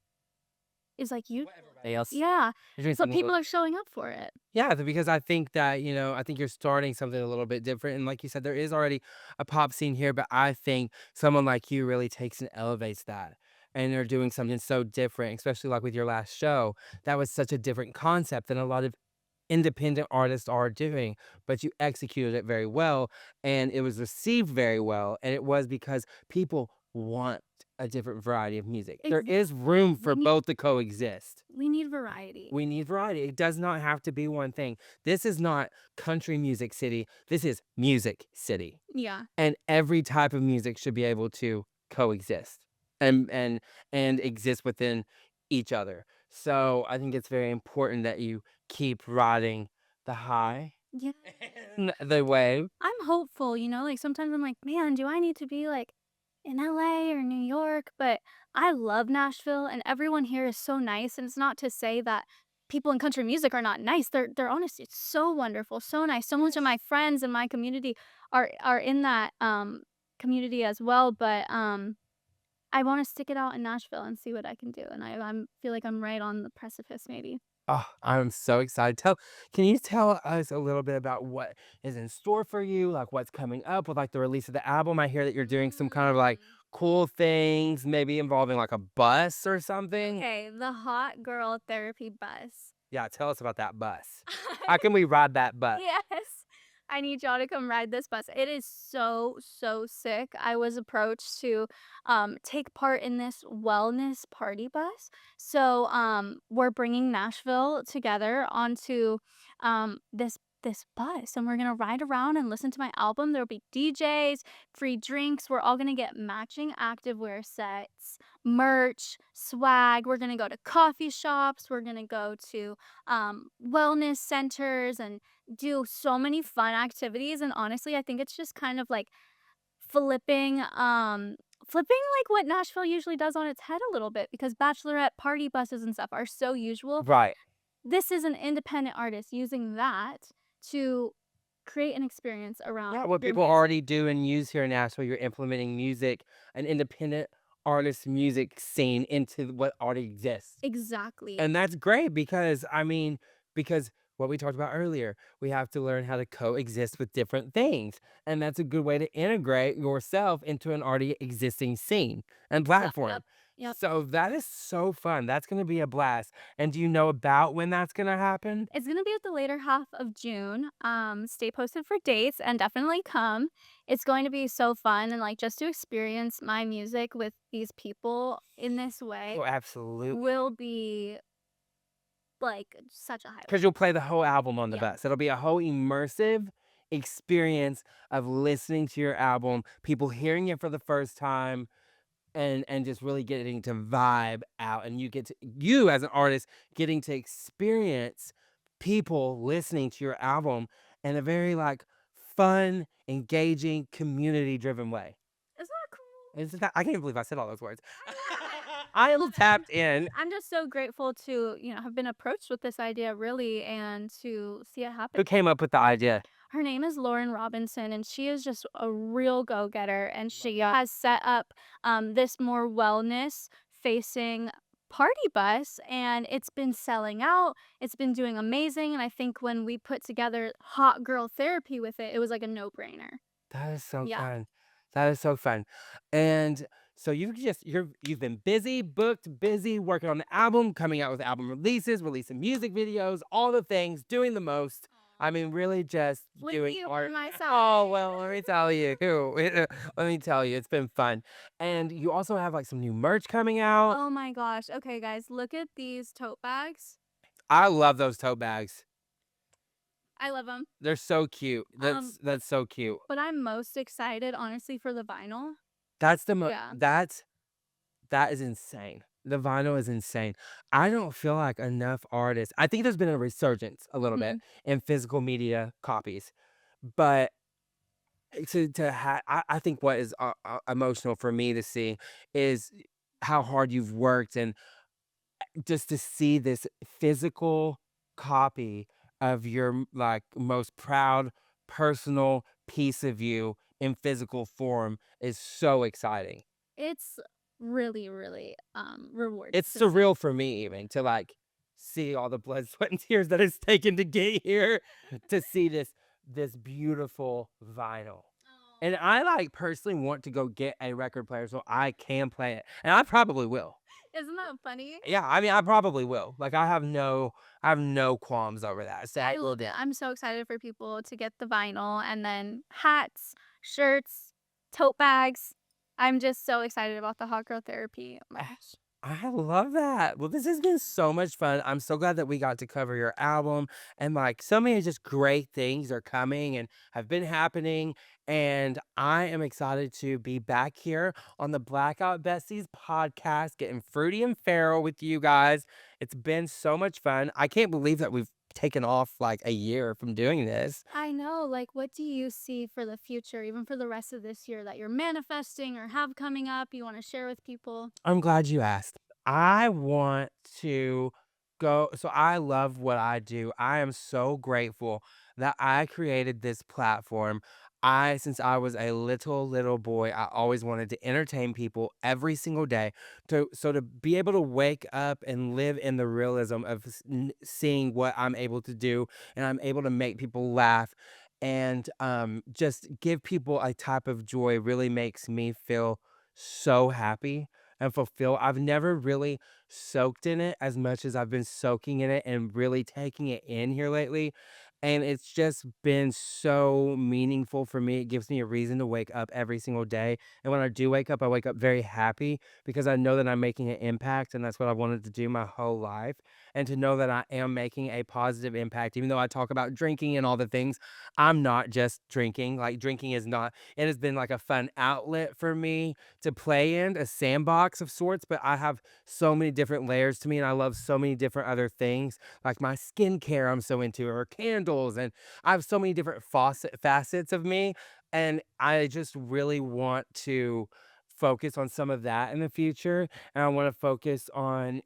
is like you. Everybody else. Yeah, You're doing so something people are showing up for it. Yeah, because I think that, I think you're starting something a little bit different. And like you said, there is already a pop scene here, but I think someone like you really takes and elevates that. And they're doing something so different, especially like with your last show. That was such a different concept than a lot of independent artists are doing, but you executed it very well and it was received very well. And it was because people want a different variety of music. There is room for both to coexist. We need variety. We need variety. It does not have to be one thing. This is not country music city. This is music city. Yeah. And every type of music should be able to coexist and exist within each other. So I think it's very important that you keep riding the high Yeah. in the way. I'm hopeful, like sometimes I'm like, man, do I need to be like in LA or New York? But I love Nashville and everyone here is so nice. And it's not to say that people in country music are not nice. They're honest. It's so wonderful, so nice. So much of my friends and my community are in that community as well. But I want to stick it out in Nashville and see what I can do. And I'm feel like I'm right on the precipice maybe. Oh, I'm so excited. Can you tell us a little bit about what is in store for you? Like what's coming up with like the release of the album? I hear that you're doing some kind of like Mm. cool things, maybe involving like a bus or something. Okay, the hot girl therapy bus. Yeah, tell us about that bus. How can we ride that bus? Yes. I need y'all to come ride this bus. It is so, so sick. I was approached to take part in this wellness party bus. So we're bringing Nashville together onto this bus and we're going to ride around and listen to my album. There'll be DJs, free drinks. We're all going to get matching activewear sets, merch, swag. We're going to go to coffee shops. We're going to go to wellness centers and do so many fun activities. And honestly, I think it's just kind of like flipping flipping like what Nashville usually does on its head a little bit because bachelorette party buses and stuff are so usual. Right. This is an independent artist using that to create an experience around Yeah, what your people music. already do and use here in Nashville, you're implementing music, an independent artist music scene into what already exists. Exactly. And that's great because because what we talked about earlier, we have to learn how to coexist with different things. And that's a good way to integrate yourself into an already existing scene and Yep, platform. yep, yep. So that is so fun. That's going to be a blast. And do you know about when that's going to happen? It's gonna be at the later half of June. Stay posted for dates and definitely come. It's going to be so fun and like just to experience my music with these people in this way Oh, absolutely. will be like such a highlight. Because you'll play the whole album on the Yeah. bus. It'll be a whole immersive experience of listening to your album, people hearing it for the first time, and just really getting to vibe out. And you as an artist getting to experience people listening to your album in a very like fun, engaging, community driven way. Isn't that cool? Isn't that I can't believe I said all those words. I love it. I I am love it. tapped in. I'm just so grateful to, have been approached with this idea really and to see it happen. Who came up with the idea? Her name is Lauren Robinson, and she is just a real go getter. And she has set up this more wellness facing party bus, and it's been selling out. It's been doing amazing. And I think when we put together hot girl therapy with it, it was like a no brainer. That is so Yeah. fun. That is so fun. And so you've been busy, booked, busy working on the album, coming out with album releases, releasing music videos, all the things, doing the most. I mean, really just With doing you art. on my side. Oh, well, let me tell you. Let me tell you, it's been fun. And you also have like some new merch coming out. Oh my gosh. Okay, guys, look at these tote bags. I love those tote bags. I love them. They're so cute. Um, That's so cute. But I'm most excited, honestly, for the vinyl. That's Yeah. that is insane. The vinyl is insane. I don't feel like enough artists I think there's been a resurgence a little bit Mhm. in physical media copies, but I think what is emotional for me to see is how hard you've worked and just to see this physical copy of your like most proud personal piece of you in physical form is so exciting. It's really, really, rewarding It's to see. surreal for me even to, like, see all the blood, sweat, and tears that it's taken to get here to see this beautiful vinyl. And I, like, personally want to go get a record player so I can play it, and I probably will. Isn't that funny? Yeah, I mean, I probably will. Like, I have no qualms over that. So I love it. I'm so excited for people to get the vinyl and then hats, shirts, tote bags. I'm just so excited about the hot girl therapy. Oh my gosh. I love that. Well, this has been so much fun. I'm so glad that we got to cover your album and like so many just great things are coming and have been happening. And I am excited to be back here on the Blackout Besties podcast, getting fruity and feral with you guys. It's been so much fun. I can't believe that we've taken off like a year from doing this. I know. Like, what do you see for the future, even for the rest of this year, that you're manifesting or have coming up you want to share with people? I'm glad you asked. I want to go. So I love what I do. I am so grateful that I created this platform. Since I was a little boy, I always wanted to entertain people every single day. So to be able to wake up and live in the realism of seeing what I'm able to do, and I'm able to make people laugh, and just give people a type of joy really makes me feel so happy and fulfilled. I've never really soaked in it as much as I've been soaking in it and really taking it in here lately. And it's just been so meaningful for me. It gives me a reason to wake up every single day. And when I do wake up, I wake up very happy because I know that I'm making an impact. And that's what I wanted to do my whole life. And to know that I am making a positive impact, even though I talk about drinking and all the things, I'm not just drinking. Like, drinking is not, it has been like a fun outlet for me to play in, a sandbox of sorts, but I have so many different layers to me and I love so many different other things. Like my skincare, I'm so into, or candles, and I have so many different facets of me. And I just really want to focus on some of that in the future. And I want to focus on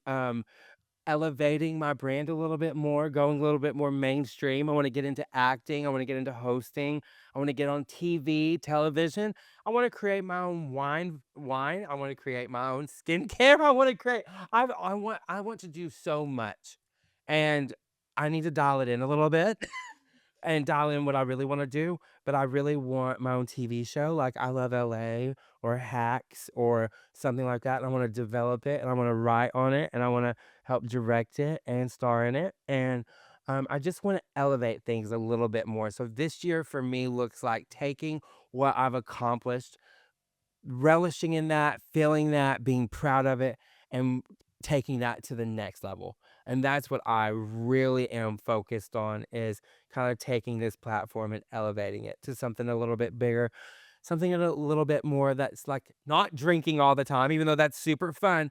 elevating my brand a little bit more, going a little bit more mainstream. I want to get into acting. I want to get into hosting. I want to get on TV, television. I want to create my own wine. I want to create my own skincare. I want to do so much. And I need to dial it in a little bit and dial in what I really want to do. But I really want my own TV show, like I Love LA or Hacks or something like that. And I want to develop it and I want to write on it and I want to help direct it and star in it. And I just want to elevate things a little bit more. So this year for me looks like taking what I've accomplished, relishing in that, feeling that, being proud of it, and taking that to the next level. And that's what I really am focused on, is kind of taking this platform and elevating it to something a little bit bigger, something a little bit more that's like not drinking all the time, even though that's super fun.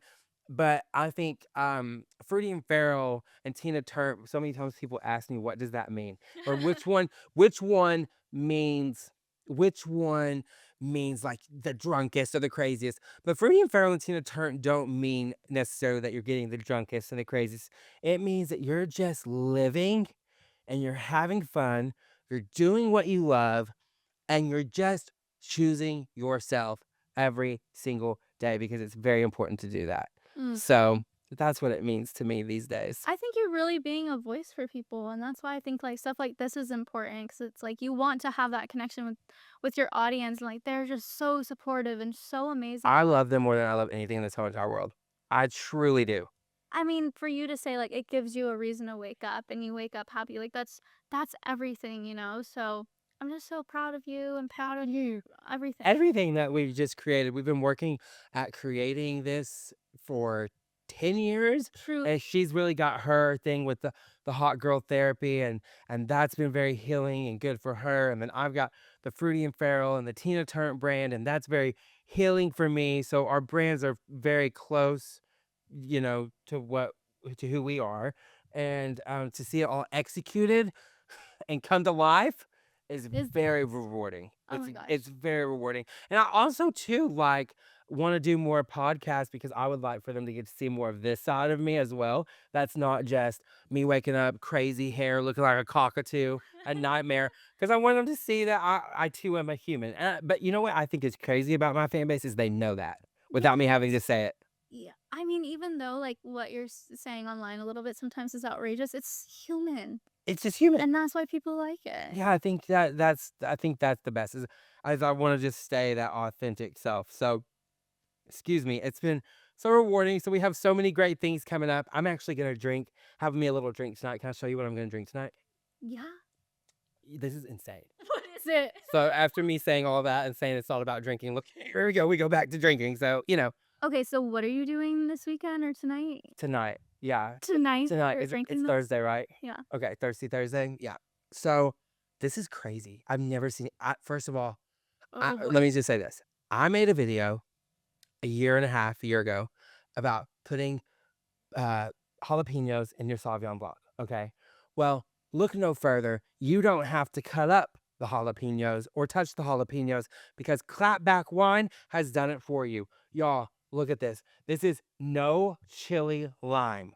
But I think Fruity and Farrell and Tina Turner, so many times people ask me, what does that mean? Or which one means, which one means like the drunkest or the craziest. But Fruity and Farrell and Tina Turner don't mean necessarily that you're getting the drunkest and the craziest. It means that you're just living and you're having fun, you're doing what you love, and you're just choosing yourself every single day because it's very important to do that. Mm. So that's what it means to me these days. I think you're really being a voice for people, and that's why I think like stuff like this is important, because it's like you want to have that connection with your audience, and like they're just so supportive and so amazing. I love them more than I love anything in this whole entire world. I truly do. I mean, for you to say like it gives you a reason to wake up and you wake up happy, like that's everything, you know? So I'm just so proud of you and proud of you. Everything. Everything that we've just created, we've been working at creating this for 10 years. True. And she's really got her thing with the hot girl therapy, and that's been very healing and good for her. And then I've got the Fruity and Farrell and the Tina Turner brand, and that's very healing for me. So our brands are very close, to who we are. And to see it all executed and come to life is Is very rewarding. Oh my gosh. It's very rewarding. And I also too like want to do more podcasts because I would like for them to get to see more of this side of me as well. That's not just me waking up crazy hair looking like a cockatoo, a nightmare. Because I want them to see that I too am a human. But you know what I think is crazy about my fan base is they know that without me having to say it. Yeah. I mean, even though like what you're saying online a little bit sometimes is outrageous, it's human. It's just human. And that's why people like it. Yeah, I think that's the best. Is I want to just stay that authentic self. So excuse me, it's been so rewarding. So we have so many great things coming up. I'm actually gonna have me a little drink tonight. Can I show you what I'm gonna drink tonight? Yeah. This is insane. What is it? So after me saying all that and saying it's all about drinking, look, here we go. We go back to drinking. So Okay, so what are you doing this weekend or tonight? tonight, yeah, Tonight, tonight you're is drinking it's this? Thursday, right? Yeah. Okay, Thursday, yeah. So this is crazy. I've never seen. First of all, Oh boy. let me just say this. I made a video a year and a half, a year ago, about putting uh, jalapenos in your Sauvignon Blanc. Okay. Well, look no further. You don't have to cut up the jalapenos or touch the jalapenos because Clapback Wine has done it for you. Y'all, look at this. This is no chili lime.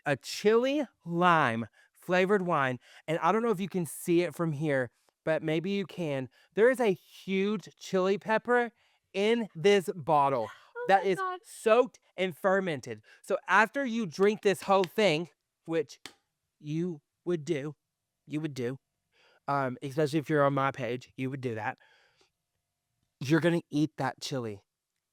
A chili lime flavored wine. And I don't know if you can see it from here, but maybe you can. There is a huge chili pepper in this bottle Oh that my is God. soaked and fermented. So after you drink this whole thing, which you would do, you would do, especially if you're on my page, you would do that. You're gonna eat that chili,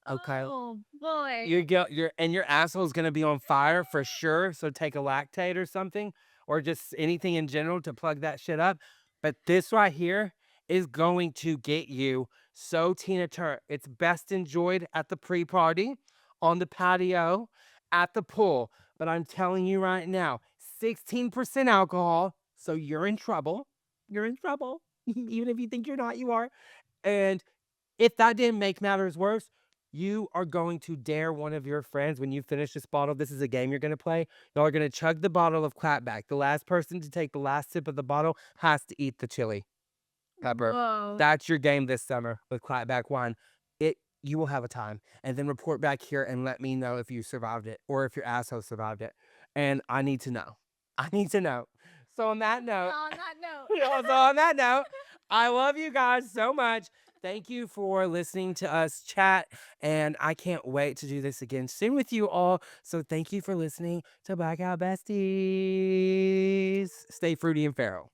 okay? Oh boy. Your asshole's gonna be on fire for sure. So take a lactate or something, or just anything in general to plug that shit up. But this right here is going to get you so Tina Turner. It's best enjoyed at the pre-party, on the patio, at the pool. But I'm telling you right now, 16% alcohol. So you're in trouble. You're in trouble. Even if you think you're not, you are. And if that didn't make matters worse, you are going to dare one of your friends when you finish this bottle. This is a game you're going to play. Y'all are going to chug the bottle of Clapback. The last person to take the last sip of the bottle has to eat the chili pepper. Whoa. That's your game this summer with Clapback Wine. You will have a time, and then report back here and let me know if you survived it or if your asshole survived it. And I need to know. I need to know. So on that note, On that note. so on that note, I love you guys so much. Thank you for listening to us chat, and I can't wait to do this again soon with you all. So thank you for listening to Blackout Besties. Stay fruity and feral.